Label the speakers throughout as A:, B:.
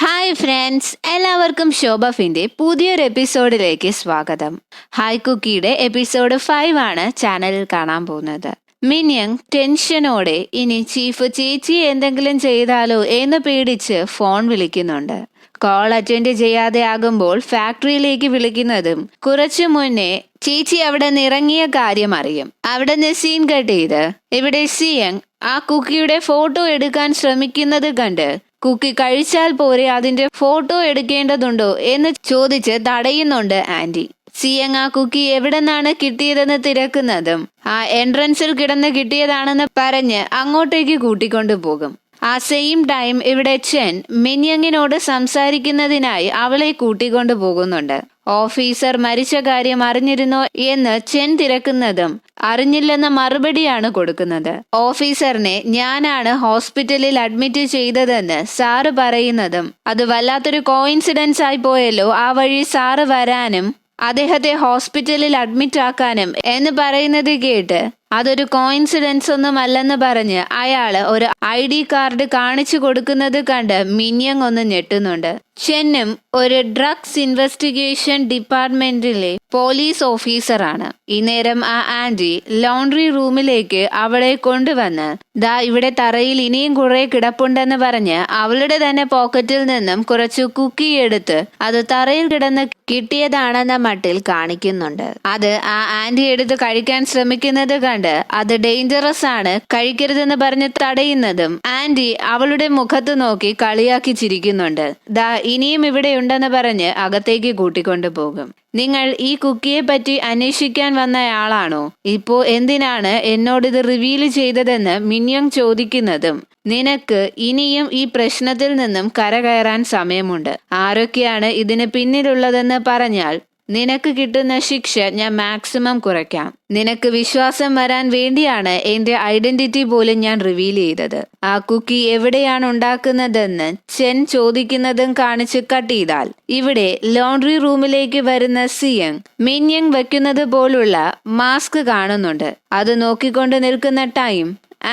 A: Hi friends, എല്ലാവർക്കും ശോഭഫിന്റെ പുതിയൊരു എപ്പിസോഡിലേക്ക് സ്വാഗതം. ഹായ് കുക്കിയുടെ എപ്പിസോഡ് 5 ആണ് ചാനലിൽ കാണാൻ പോകുന്നത്. മിന്യങ് ടെൻഷനോടെ ഇനി ചീഫ് ചേച്ചി എന്തെങ്കിലും ചെയ്താലോ എന്ന് പേടിച്ച് ഫോൺ വിളിക്കുന്നുണ്ട്. കോൾ അറ്റൻഡ് ചെയ്യാതെ ആകുമ്പോൾ ഫാക്ടറിയിലേക്ക് വിളിക്കുന്നതും കുറച്ചു മുന്നേ ചേച്ചി അവിടെ നിറങ്ങിയ കാര്യം അറിയും. അവിടെ നിന്ന് സീൻ കട്ട് ചെയ്ത് ഇവിടെ സിയങ് ആ കുക്കിയുടെ ഫോട്ടോ എടുക്കാൻ ശ്രമിക്കുന്നത് കണ്ട് കുക്കി കഴിച്ചാൽ പോരെ, അതിന്റെ ഫോട്ടോ എടുക്കേണ്ടതുണ്ടോ എന്ന് ചോദിച്ച് തടയുന്നുണ്ട് ആന്റി. സിയങ് ആ കുക്കി എവിടെ നിന്നാണ് കിട്ടിയതെന്ന് തിരക്കുന്നതും ആ എൻട്രൻസിൽ കിടന്ന് കിട്ടിയതാണെന്ന് പറഞ്ഞ് അങ്ങോട്ടേക്ക് കൂട്ടിക്കൊണ്ടു പോകും. ആ സെയിം ടൈം ഇവിടെ ചെൻ മിന്യങ്ങിനോട് സംസാരിക്കുന്നതിനായി അവളെ കൂട്ടിക്കൊണ്ടു പോകുന്നുണ്ട്. ഓഫീസർ മരിച്ച കാര്യം അറിഞ്ഞിരുന്നോ എന്ന് ചെൻ തിരക്കുന്നതും അറിഞ്ഞില്ലെന്ന മറുപടിയാണ് കൊടുക്കുന്നത്. ഓഫീസറിനെ ഞാനാണ് ഹോസ്പിറ്റലിൽ അഡ്മിറ്റ് ചെയ്തതെന്ന് സാറ് പറയുന്നതും അത് വല്ലാത്തൊരു കോയിൻസിഡൻസ് ആയി പോയല്ലോ, ആ വഴി സാറ് വരാനും അദ്ദേഹത്തെ ഹോസ്പിറ്റലിൽ അഡ്മിറ്റ് ആക്കാനും എന്ന് പറയുന്നത് കേട്ട് അതൊരു കോയിൻസിഡൻസ് ഒന്നും അല്ലെന്ന് പറഞ്ഞ് അയാള് ഒരു ID കാർഡ് കാണിച്ചു കൊടുക്കുന്നത് കണ്ട് മിന്യങ് ഒന്ന് ഞെട്ടുന്നുണ്ട്. ചെന്നും ഒരു ഡ്രഗ്സ് ഇൻവെസ്റ്റിഗേഷൻ ഡിപ്പാർട്ട്മെന്റിലെ പോലീസ് ഓഫീസറാണ്. ഈ നേരം ആ ആന്റി ലോണ്ടറി റൂമിലേക്ക് അവളെ കൊണ്ടുവന്ന് ദാ ഇവിടെ തറയിൽ ഇനിയും കുറെ കിടപ്പുണ്ടെന്ന് പറഞ്ഞ് അവളുടെ തന്നെ പോക്കറ്റിൽ നിന്നും കുറച്ച് കുക്കി എടുത്ത് അത് തറയിൽ കിടന്ന് കിട്ടിയതാണെന്ന മട്ടിൽ കാണിക്കുന്നുണ്ട്. അത് ആ ആന്റി എടുത്ത് കഴിക്കാൻ ശ്രമിക്കുന്നത് കണ്ട് അത് ഡേഞ്ചറസ് ആണ്, കഴിക്കരുതെന്ന് പറഞ്ഞ് തടയുന്നതും ആന്റി അവളുടെ മുഖത്ത് നോക്കി കളിയാക്കി ചിരിക്കുന്നുണ്ട്. ദാ ഇനിയും ഇവിടെ ഉണ്ടെന്ന് പറഞ്ഞ് അകത്തേക്ക് കൂട്ടിക്കൊണ്ടു പോകും. നിങ്ങൾ ഈ കുക്കിയെ പറ്റി അന്വേഷിക്കാൻ വന്നയാളാണോ? ഇപ്പോ എന്തിനാണ് എന്നോടിത് റിവീൽ ചെയ്തതെന്ന് മിന്യങ് ചോദിക്കുന്നതും നിനക്ക് ഇനിയും ഈ പ്രശ്നത്തിൽ നിന്നും കരകയറാൻ സമയമുണ്ട്. ആരൊക്കെയാണ് ഇതിന് പിന്നിലുള്ളതെന്ന് പറഞ്ഞാൽ നിനക്ക് കിട്ടുന്ന ശിക്ഷ ഞാൻ മാക്സിമം കുറയ്ക്കാം. നിനക്ക് വിശ്വാസം വരാൻ വേണ്ടിയാണ് എന്റെ ഐഡന്റിറ്റി പോലും ഞാൻ റിവീൽ ചെയ്തത്. ആ കുക്കി എവിടെയാണ് ഉണ്ടാക്കുന്നതെന്ന് ചെൻ ചോദിക്കുന്നതും കാണിച്ച് കട്ട് ചെയ്താൽ ഇവിടെ ലോണ്ടറി റൂമിലേക്ക് വരുന്ന സിയങ് മിന്യങ് വെക്കുന്നത് പോലുള്ള മാസ്ക് കാണുന്നുണ്ട്. അത് നോക്കിക്കൊണ്ട് നിൽക്കുന്ന ടൈം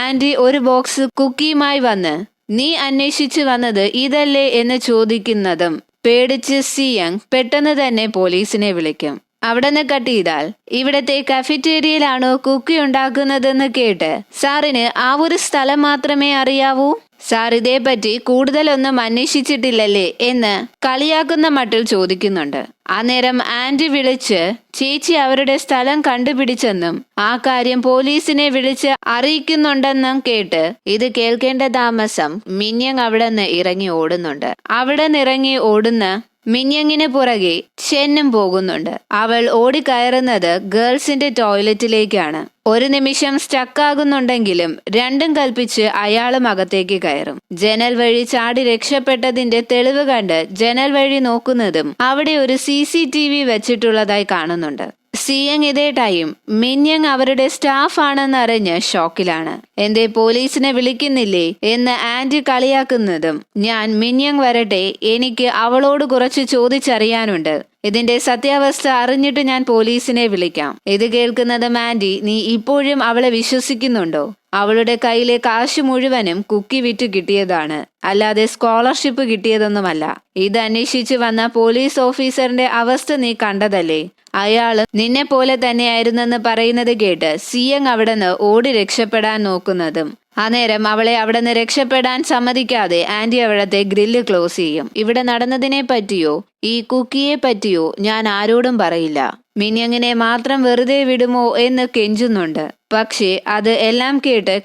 A: ആന്റി ഒരു ബോക്സ് കുക്കിയുമായി വന്ന് നീ അന്വേഷിച്ചു വന്നത് ഇതല്ലേ എന്ന് ചോദിക്കുന്നതും പേടിച്ച് സിയങ് പെട്ടെന്ന് തന്നെ പോലീസിനെ വിളിക്കും. അവിടെ നിന്ന് കട്ട് ചെയ്താൽ ഇവിടത്തെ കഫറ്റേരിയയിലാണോ കുക്കി ഉണ്ടാക്കുന്നതെന്ന് കേട്ട് സാറിന് ആ ഒരു സ്ഥലം മാത്രമേ അറിയാവൂ, സാർ ഇതേപ്പറ്റി കൂടുതലൊന്നും അന്വേഷിച്ചിട്ടില്ലല്ലേ എന്ന് കളിയാക്കുന്ന മട്ടിൽ ചോദിക്കുന്നുണ്ട്. അന്നേരം ആന്റി വിളിച്ച് ചേച്ചി അവരുടെ സ്ഥലം കണ്ടുപിടിച്ചെന്നും ആ കാര്യം പോലീസിനെ വിളിച്ച് അറിയിക്കുന്നുണ്ടെന്നും കേട്ട് ഇത് കേൾക്കേണ്ട താമസം മിന്യങ് അവിടെ നിന്ന് ഇറങ്ങി ഓടുന്നുണ്ട്. അവിടെ നിന്നിറങ്ങി ഓടുന്ന മിന്യങ്ങിന് പുറകെ ചെന്നും പോകുന്നുണ്ട്. അവൾ ഓടിക്കയറുന്നത് ഗേൾസിന്റെ ടോയ്ലറ്റിലേക്കാണ്. ഒരു നിമിഷം സ്റ്റക്കാകുന്നുണ്ടെങ്കിലും രണ്ടും കൽപ്പിച്ച് അയാളും അകത്തേക്ക് കയറും. ജനൽ വഴി ചാടി രക്ഷപ്പെട്ടതിന്റെ തെളിവ് കണ്ട് ജനൽ വഴി നോക്കുന്നതും അവിടെ ഒരു CCTV വെച്ചിട്ടുള്ളതായി കാണുന്നുണ്ട്. സിയങ് ഇതേ ടൈം മിന്യങ് അവരുടെ സ്റ്റാഫ് ആണെന്നറിഞ്ഞ് ഷോക്കിലാണ്. എന്തേ പോലീസിനെ വിളിക്കുന്നില്ലേ എന്ന് ആന്റി കളിയാക്കുന്നതും ഞാൻ മിന്യങ് വരട്ടെ, എനിക്ക് അവളോട് കുറച്ച് ചോദിച്ചറിയാനുണ്ട്, ഇതിന്റെ സത്യാവസ്ഥ അറിഞ്ഞിട്ട് ഞാൻ പോലീസിനെ വിളിക്കാം. ഇത് കേൾക്കുന്നതും ആന്റി നീ ഇപ്പോഴും അവളെ വിശ്വസിക്കുന്നുണ്ടോ? അവളുടെ കയ്യിലെ കാശ് മുഴുവനും കുക്കി വിറ്റ് കിട്ടിയതാണ്, അല്ലാതെ സ്കോളർഷിപ്പ് കിട്ടിയതൊന്നുമല്ല. ഇത് അന്വേഷിച്ചു വന്ന പോലീസ് ഓഫീസറിന്റെ അവസ്ഥ നീ കണ്ടതല്ലേ, അയാള് നിന്നെ പോലെ തന്നെയായിരുന്നെന്ന് പറയുന്നത് കേട്ട് സിയങ് അവിടെ നിന്ന് ഓടി രക്ഷപ്പെടാൻ നോക്കുന്നതും അന്നേരം അവളെ അവിടെ നിന്ന് രക്ഷപ്പെടാൻ സമ്മതിക്കാതെ ആന്റി അവിടത്തെ ഗ്രില്ല് ക്ലോസ് ചെയ്യും. ഇവിടെ നടന്നതിനെ പറ്റിയോ ഈ കുക്കിയെ പറ്റിയോ ഞാൻ ആരോടും പറയില്ല, മിന്യങ്ങിനെ മാത്രം വെറുതെ വിടുമോ എന്ന് കെഞ്ചുന്നുണ്ട്. പക്ഷേ അത് എല്ലാം കേട്ട്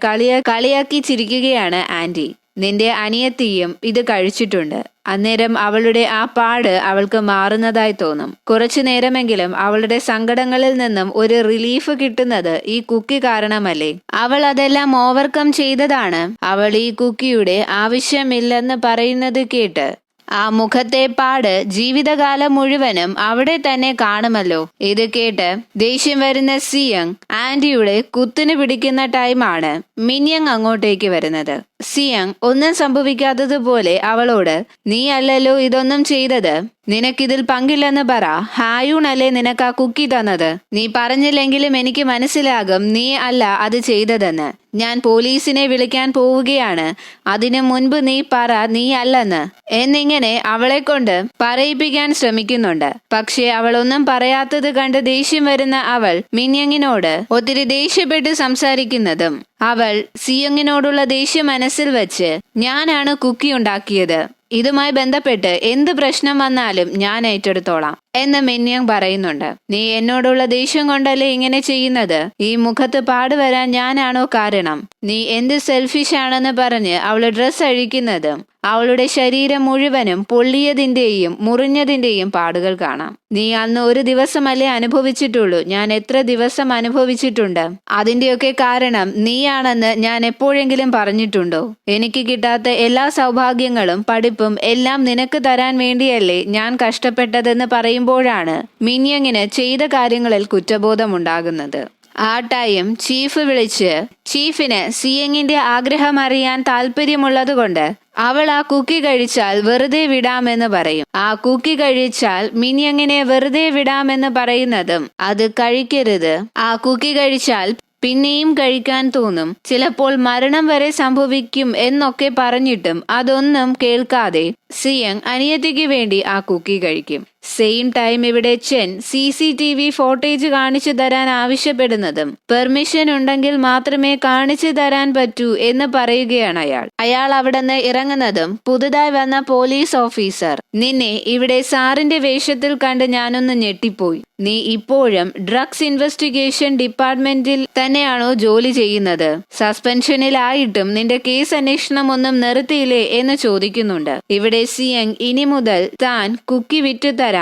A: കളിയാക്കി ചിരിക്കുകയാണ് ആന്റി. നിന്റെ അനിയത്തിയും ഇത് കഴിച്ചിട്ടുണ്ട്. അന്നേരം അവളുടെ ആ പാട് അവൾക്ക് മാറുന്നതായി തോന്നും. കുറച്ചു നേരമെങ്കിലും അവളുടെ സങ്കടങ്ങളിൽ നിന്നും ഒരു റിലീഫ് കിട്ടുന്നത് ഈ കുക്കി കാരണമല്ലേ. അവൾ അതെല്ലാം ഓവർകം ചെയ്തതാണ്. അവൾ ഈ കുക്കിയുടെ ആവശ്യമില്ലെന്ന് പറയുന്നത് കേട്ട് ആ മുഖത്തെ പാട് ജീവിതകാലം മുഴുവനും അവിടെ തന്നെ കാണുമല്ലോ. ഇത് കേട്ട് ദേഷ്യം വരുന്ന സിയങ് ആന്റിയുടെ കുത്തിന് പിടിക്കുന്ന ടൈമാണ് മിന്യങ് അങ്ങോട്ടേക്ക് വരുന്നത്. സിയങ് ഒന്നും സംഭവിക്കാത്തതുപോലെ അവളോട്, നീ അല്ലല്ലോ ഇതൊന്നും ചെയ്തത്, നിനക്കിതിൽ പങ്കില്ലെന്ന് പറ. ഹായൂൺ അല്ലേ നിനക്ക് ആ കുക്കി തന്നത്? നീ പറഞ്ഞില്ലെങ്കിലും എനിക്ക് മനസ്സിലാകും നീ അല്ല അത് ചെയ്തതെന്ന്. ഞാൻ പോലീസിനെ വിളിക്കാൻ പോവുകയാണ്. അതിനു മുൻപ് നീ പറ നീ അല്ലെന്ന് എന്നിങ്ങനെ അവളെ കൊണ്ട് പറയിപ്പിക്കാൻ ശ്രമിക്കുന്നുണ്ട്. പക്ഷെ അവൾ ഒന്നും പറയാത്തത് കണ്ട് ദേഷ്യം വരുന്ന അവൾ മിന്യങ്ങിനോട് ഒത്തിരി ദേഷ്യപ്പെട്ട് സംസാരിക്കുന്നതും അവൾ സിയങ്ങിനോടുള്ള ദേഷ്യം മനസ്സിൽ വെച്ച്, ഞാനാണ് കുക്കി ഉണ്ടാക്കിയത്, ഇതുമായി ബന്ധപ്പെട്ട് എന്ത് പ്രശ്നം വന്നാലും ഞാൻ ഏറ്റെടുത്തോളാം എന്ന് മിന്യങ് പറയുന്നുണ്ട്. നീ എന്നോടുള്ള ദേഷ്യം കൊണ്ടല്ലേ ഇങ്ങനെ ചെയ്യുന്നത്? ഈ മുഖത്ത് പാടുവരാൻ ഞാനാണോ കാരണം? നീ എന്ത് സെൽഫിഷ് ആണെന്ന് പറഞ്ഞ് അവള് ഡ്രസ്സ് അഴിക്കുന്നതും അവളുടെ ശരീരം മുഴുവനും പൊള്ളിയതിന്റെയും മുറിഞ്ഞതിന്റെയും പാടുകൾ കാണാം. നീ അന്ന് ഒരു ദിവസമല്ലേ അനുഭവിച്ചിട്ടുള്ളൂ, ഞാൻ എത്ര ദിവസം അനുഭവിച്ചിട്ടുണ്ട്? അതിന്റെയൊക്കെ കാരണം നീയാണെന്ന് ഞാൻ എപ്പോഴെങ്കിലും പറഞ്ഞിട്ടുണ്ടോ? എനിക്ക് കിട്ടാത്ത എല്ലാ സൗഭാഗ്യങ്ങളും പഠിപ്പും എല്ലാം നിനക്ക് തരാൻ വേണ്ടിയല്ലേ ഞാൻ കഷ്ടപ്പെട്ടതെന്ന് പറയുമ്പോഴാണ് മിന്യങ്ങിന് ചെയ്ത കാര്യങ്ങളിൽ കുറ്റബോധം ഉണ്ടാകുന്നത്. ആ ടൈം ചീഫ് വിളിച്ച് ചീഫിന് സിയങ്ങിന്റെ ആഗ്രഹം അറിയാൻ താല്പര്യമുള്ളതുകൊണ്ട് അവൾ ആ കുക്കി കഴിച്ചാൽ വെറുതെ വിടാമെന്ന് പറയും. ആ കുക്കി കഴിച്ചാൽ മിന്യങ്ങിനെ വെറുതെ വിടാമെന്ന് പറയുന്നതും അത് കഴിക്കരുത്, ആ കുക്കി കഴിച്ചാൽ പിന്നെയും കഴിക്കാൻ തോന്നും, ചിലപ്പോൾ മരണം വരെ സംഭവിക്കും എന്നൊക്കെ പറഞ്ഞിട്ടും അതൊന്നും കേൾക്കാതെ സിയങ് അനിയത്തിക്ക് വേണ്ടി ആ കുക്കി കഴിക്കും. സെയിം ടൈം ഇവിടെ ചെൻ CCTV ഫോട്ടേജ് കാണിച്ചു തരാൻ ആവശ്യപ്പെടുന്നതും പെർമിഷൻ ഉണ്ടെങ്കിൽ മാത്രമേ കാണിച്ചു തരാൻ പറ്റൂ എന്ന് പറയുകയാണ് അയാൾ അവിടെ നിന്ന് ഇറങ്ങുന്നതും പുതുതായി വന്ന പോലീസ് ഓഫീസർ, നിന്നെ ഇവിടെ സാറിന്റെ വേഷത്തിൽ കണ്ട് ഞാനൊന്ന് ഞെട്ടിപ്പോയി, നീ ഇപ്പോഴും ഡ്രഗ്സ് ഇൻവെസ്റ്റിഗേഷൻ ഡിപ്പാർട്ട്മെന്റിൽ തന്നെയാണോ ജോലി ചെയ്യുന്നത്? സസ്പെൻഷനിലായിട്ടും നിന്റെ കേസ് അന്വേഷണം ഒന്നും നിർത്തിയില്ലേ എന്ന് ചോദിക്കുന്നുണ്ട്. ഇവിടെ സിയങ് ഇനി മുതൽ താൻ കുക്കി വിറ്റ് തരാം,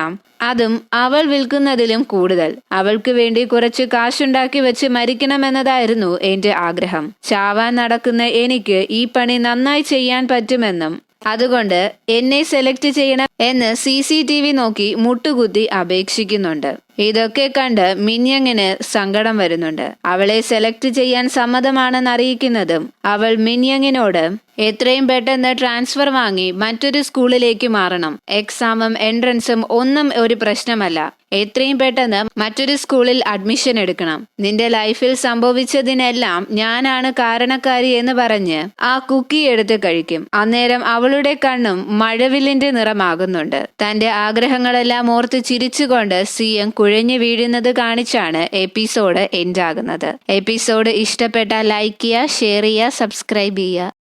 A: അതും അവൾ വിൽക്കുന്നതിലും കൂടുതൽ. അവൾക്ക് വേണ്ടി കുറച്ച് കാശുണ്ടാക്കി വെച്ച് മരിക്കണമെന്നതായിരുന്നു എന്റെ ആഗ്രഹം. ചാവാൻ നടക്കുന്ന എനിക്ക് ഈ പണി നന്നായി ചെയ്യാൻ പറ്റുമെന്നും അതുകൊണ്ട് എന്നെ സെലക്ട് ചെയ്യണം എന്ന് CCTV നോക്കി മുട്ടുകുത്തി അപേക്ഷിക്കുന്നുണ്ട്. ഇതൊക്കെ കണ്ട് മിന്യങ്ങിന് സങ്കടം വരുന്നുണ്ട്. അവളെ സെലക്ട് ചെയ്യാൻ സമ്മതമാണെന്ന് അറിയിക്കുന്നതും അവൾ മിന്യങ്ങിനോട് എത്രയും പെട്ടെന്ന് ട്രാൻസ്ഫർ വാങ്ങി മറ്റൊരു സ്കൂളിലേക്ക് മാറണം, എക്സാമും എൻട്രൻസും ഒന്നും ഒരു പ്രശ്നമല്ല, എത്രയും പെട്ടെന്ന് മറ്റൊരു സ്കൂളിൽ അഡ്മിഷൻ എടുക്കണം, നിന്റെ ലൈഫിൽ സംഭവിച്ചതിനെല്ലാം ഞാനാണ് കാരണക്കാരി എന്ന് പറഞ്ഞ് ആ കുക്കി എടുത്ത് കഴിക്കും. അന്നേരം അവളുടെ കണ്ണും മഴവില്ലിന്റെ നിറമാകുന്നുണ്ട്. തന്റെ ആഗ്രഹങ്ങളെല്ലാം ഓർത്ത് ചിരിച്ചുകൊണ്ട് സിയങ് കുഴഞ്ഞു വീഴുന്നത് കാണിച്ചാണ് എപ്പിസോഡ് എൻഡ് ആകുന്നത്. എപ്പിസോഡ് ഇഷ്ടപ്പെട്ടാൽ ലൈക്ക് ചെയ്യുക, ഷെയർ ചെയ്യുക, സബ്സ്ക്രൈബ് ചെയ്യുക.